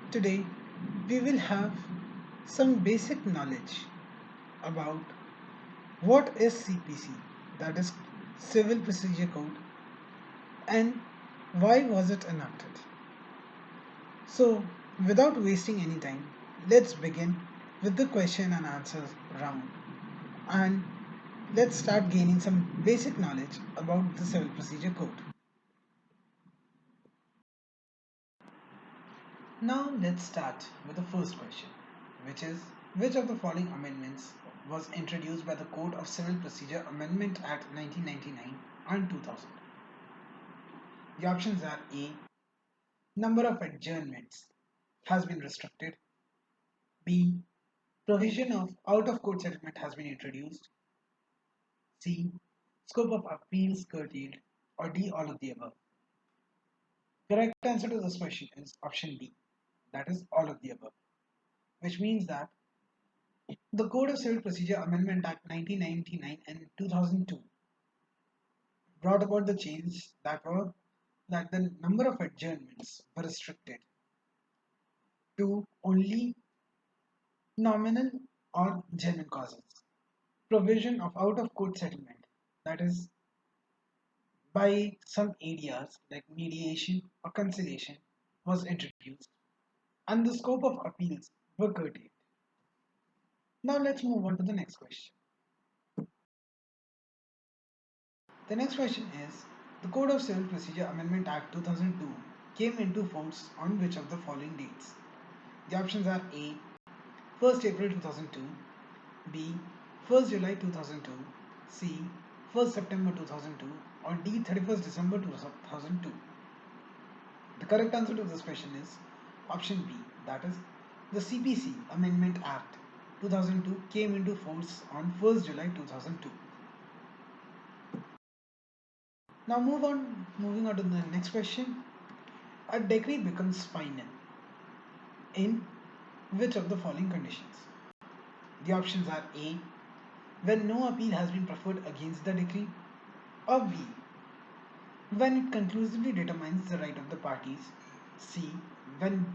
Today, we will have some basic knowledge about what is CPC, that is Civil Procedure Code, and why was it enacted. So, without wasting any time, let's begin with the question and answers round and let's start gaining some basic knowledge about the Civil Procedure Code. Now let's start with the first question, which is which of the following amendments was introduced by the Code of Civil Procedure Amendment Act 1999 and 2000? The options are A. Number of adjournments has been restricted. B. Provision of out of court settlement has been introduced. C. Scope of appeals curtailed. Or D. All of the above. Correct answer to this question is option B. That is all of the above. Which means that the Code of Civil Procedure Amendment Act 1999 and 2002 brought about the change that the number of adjournments were restricted to only nominal or genuine causes. Provision of out of court settlement, that is by some areas like mediation or conciliation, was introduced, and the scope of appeals were curtailed. Now let's move on to the next question. The next question is the Code of Civil Procedure Amendment Act 2002 came into force on which of the following dates? The options are A. 1st April 2002, B. 1st July 2002, C. 1st September 2002, or D. 31st December 2002. The correct answer to this question is option B, that is the CPC Amendment Act 2002 came into force on 1st July 2002. Now moving on to the next question. A decree becomes final in which of the following conditions? The options are A. When no appeal has been preferred against the decree, or B. When it conclusively determines the right of the parties, C. When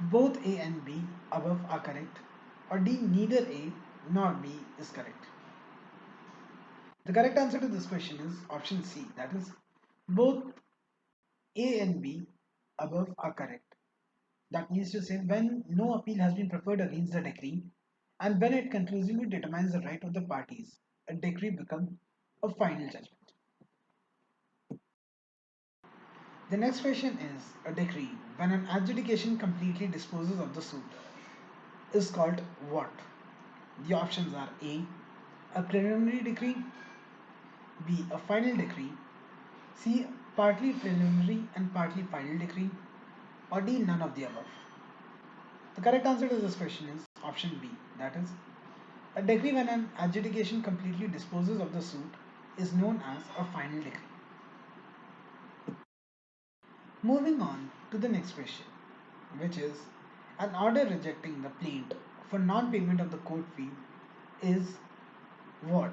both A and B above are correct, or D. Neither A nor B is correct. The correct answer to this question is option C, that is both A and B above are correct. That means to say when no appeal has been preferred against the decree and when it conclusively determines the right of the parties, a decree becomes a final judgment. The next question is a decree when an adjudication completely disposes of the suit is called what? The options are A preliminary decree, B a final decree, C partly preliminary and partly final decree, or D none of the above. The correct answer to this question is option B, that is a decree when an adjudication completely disposes of the suit is known as a final decree. Moving on to the next question, which is an order rejecting the plaint for non-payment of the court fee is what?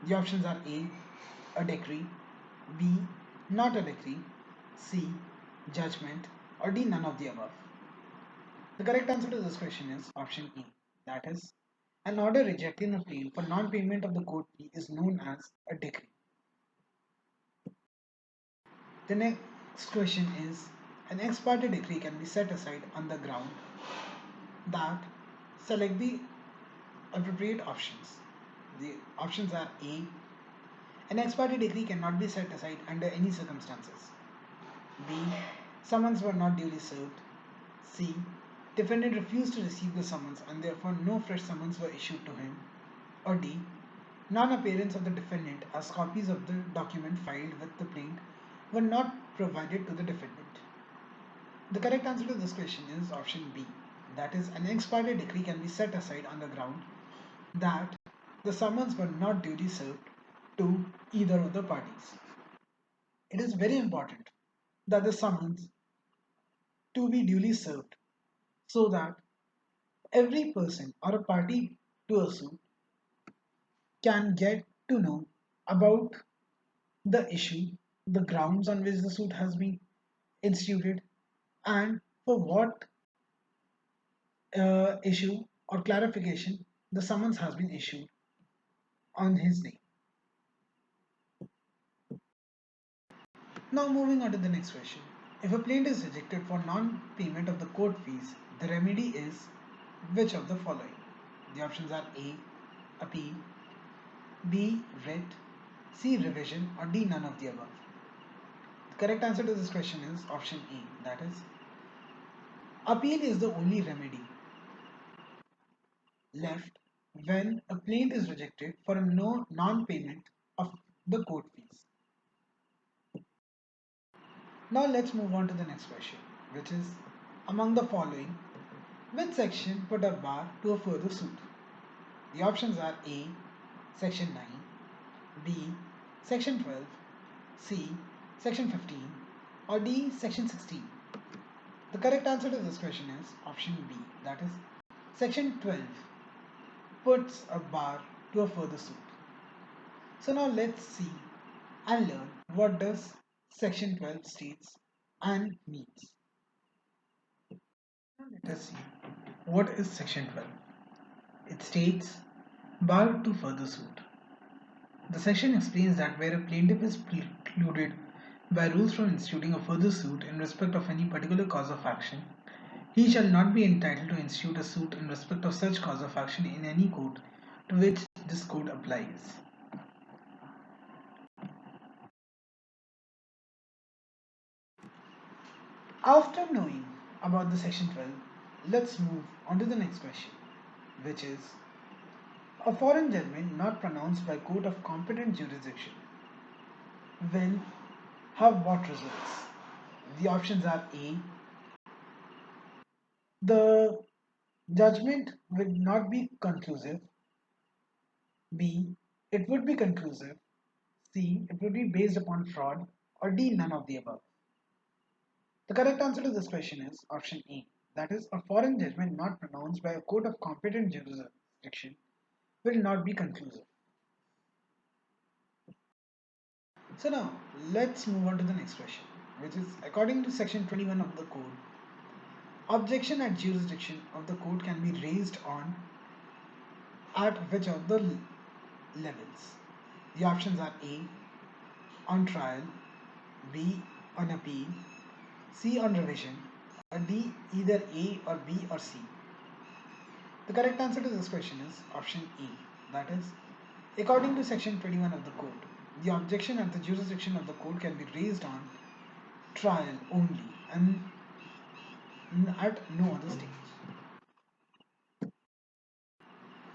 The options are a decree, B, not a decree, C, judgment, or D, none of the above. The correct answer to this question is option E, that is an order rejecting a plaint for non-payment of the court fee is known as a decree. The next question is an ex parte decree can be set aside on the ground that select the appropriate options. The options are A. An ex parte decree cannot be set aside under any circumstances. B. Summons were not duly served. C. Defendant refused to receive the summons and therefore no fresh summons were issued to him. Or D. Non-appearance of the defendant as copies of the document filed with the plaint were not provided to the defendant. The correct answer to this question is option B. That is, an ex parte decree can be set aside on the ground that the summons were not duly served to either of the parties. It is very important that the summons to be duly served so that every person or a party to a suit can get to know about the issue, the grounds on which the suit has been instituted, and for what issue or clarification the summons has been issued on his name. Now moving on to the next question. If a plaintiff is rejected for non-payment of the court fees, the remedy is which of the following? The options are A. Appeal, B. Writ, C. Revision, or D. None of the above. The correct answer to this question is option A. That is, appeal is the only remedy left when a plaint is rejected for a non-payment of the court fees. Now let's move on to the next question, which is among the following, which section put a bar to a further suit? The options are A. Section 9, B. Section 12, C. Section 15, or D. Section 16. The correct answer to this question is option B, that is, Section 12 puts a bar to a further suit. So now let's see and learn what does Section 12 states and means. Now let us see what is Section 12. It states bar to further suit. The section explains that where a plaintiff is precluded by rules from instituting a further suit in respect of any particular cause of action, he shall not be entitled to institute a suit in respect of such cause of action in any court to which this code applies. After knowing about the section 12, let's move on to the next question, which is a foreign judgment not pronounced by court of competent jurisdiction will have what results? The options are A. The judgment would not be conclusive. B. It would be conclusive. C. It would be based upon fraud. Or D. None of the above. The correct answer to this question is option A. That is, a foreign judgment not pronounced by a court of competent jurisdiction will not be conclusive. So now let's move on to the next question, which is according to section 21 of the code, objection at jurisdiction of the court can be raised on at which of the levels? The options are A. On trial, B. On appeal, C. On revision, or D. Either A or B or C. The correct answer to this question is option A. That is, according to section 21 of the code, the objection at the jurisdiction of the court can be raised on trial only and at no other stage.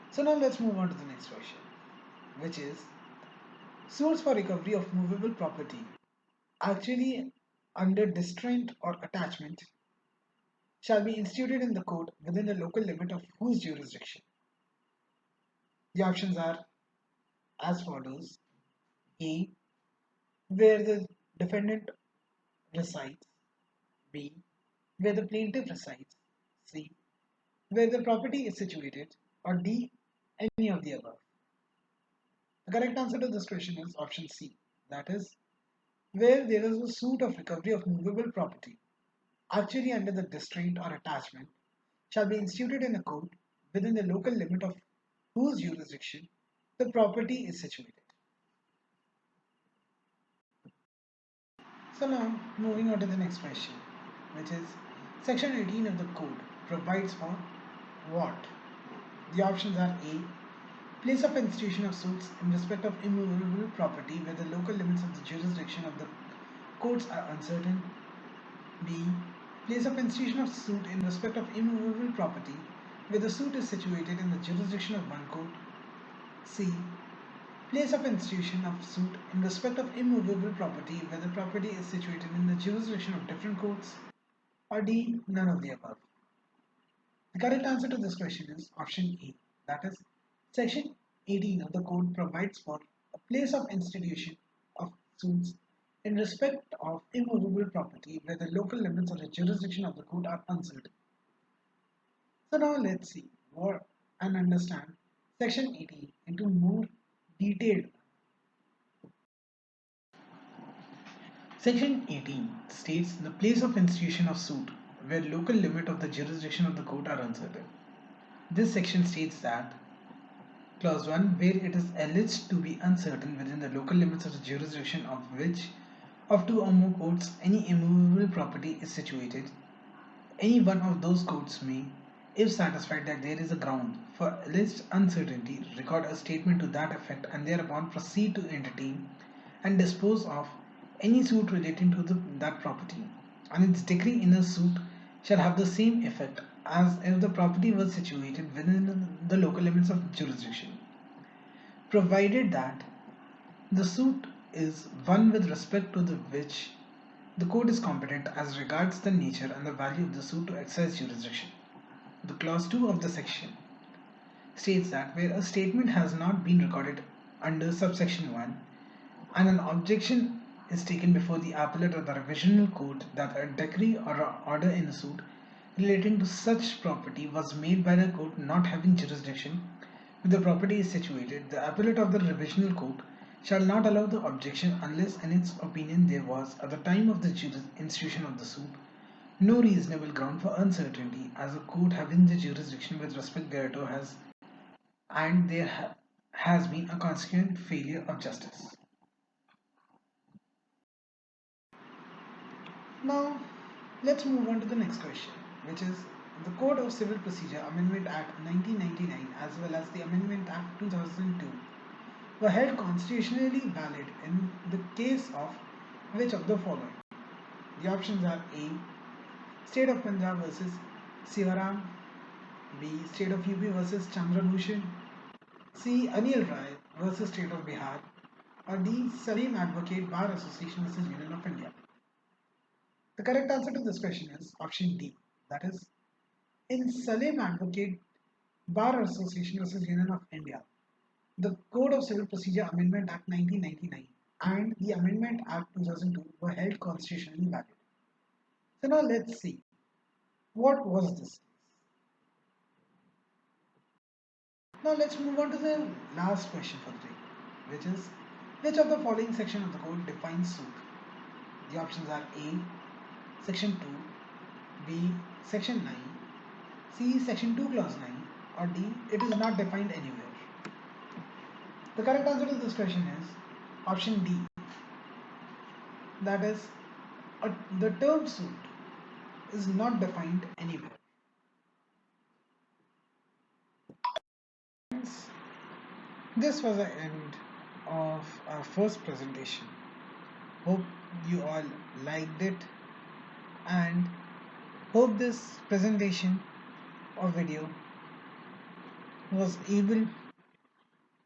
So now let's move on to the next question, which is suits for recovery of movable property actually under distraint or attachment shall be instituted in the court within the local limit of whose jurisdiction? The options are as follows: A. Where the defendant resides, B. Where the plaintiff resides, C. Where the property is situated, or D. Any of the above. The correct answer to this question is option C, that is, where there is a suit of recovery of movable property actually under the distraint or attachment shall be instituted in a court within the local limit of whose jurisdiction the property is situated. So now moving on to the next question, which is section 18 of the code provides for what? The options are A. Place of institution of suits in respect of immovable property where the local limits of the jurisdiction of the courts are uncertain. B. Place of institution of suit in respect of immovable property where the suit is situated in the jurisdiction of one court. C. Place of institution of suit in respect of immovable property where the property is situated in the jurisdiction of different courts. Or D. None of the above. The correct answer to this question is option A. That is, section 18 of the code provides for a place of institution of suits in respect of immovable property where the local limits of the jurisdiction of the court are uncertain. So now let's see what and understand section 18 into more detailed. Section 18 states the place of institution of suit where local limit of the jurisdiction of the court are uncertain. This section states that Clause 1, where it is alleged to be uncertain within the local limits of the jurisdiction of which of two or more courts any immovable property is situated, any one of those courts may, if satisfied that there is a ground for alleged uncertainty, record a statement to that effect and thereupon proceed to entertain and dispose of any suit relating to that property, and its decree in a suit shall have the same effect as if the property was situated within the local limits of jurisdiction, provided that the suit is one with respect to the which the court is competent as regards the nature and the value of the suit to exercise jurisdiction. The clause 2 of the section states that where a statement has not been recorded under subsection 1 and an objection is taken before the appellate or the revisional court that a decree or a order in a suit relating to such property was made by the court not having jurisdiction where the property is situated, the appellate of the revisional court shall not allow the objection unless in its opinion there was, at the time of the institution of the suit, no reasonable ground for uncertainty as a court having the jurisdiction with respect thereto has and there has been a consequent failure of justice. Now, let's move on to the next question, which is the Code of Civil Procedure Amendment Act 1999 as well as the Amendment Act 2002 were held constitutionally valid in the case of which of the following? The options are A. State of Punjab versus Sivaram, B. State of UP versus Chandrabhushan, C. Anil Rai versus State of Bihar, or D. Salim Advocate Bar Association versus Union of India. The correct answer to this question is option D. That is, in Salim Advocate Bar Association versus Union of India, the Code of Civil Procedure Amendment Act 1999 and the Amendment Act 2002 were held constitutionally valid. So now let's see, what was this? Now let's move on to the last question for the day, which is which of the following section of the code defines suit? The options are A. Section 2, B. Section 9, C. Section 2 Clause 9, or D. It is not defined anywhere. The correct answer to this question is option D. That is, the term suit is not defined anywhere. This was the end of our first presentation. Hope you all liked it and hope this presentation or video was able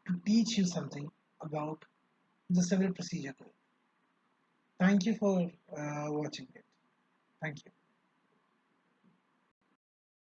to teach you something about the Civil Procedure Code. Thank you for watching it. Thank you.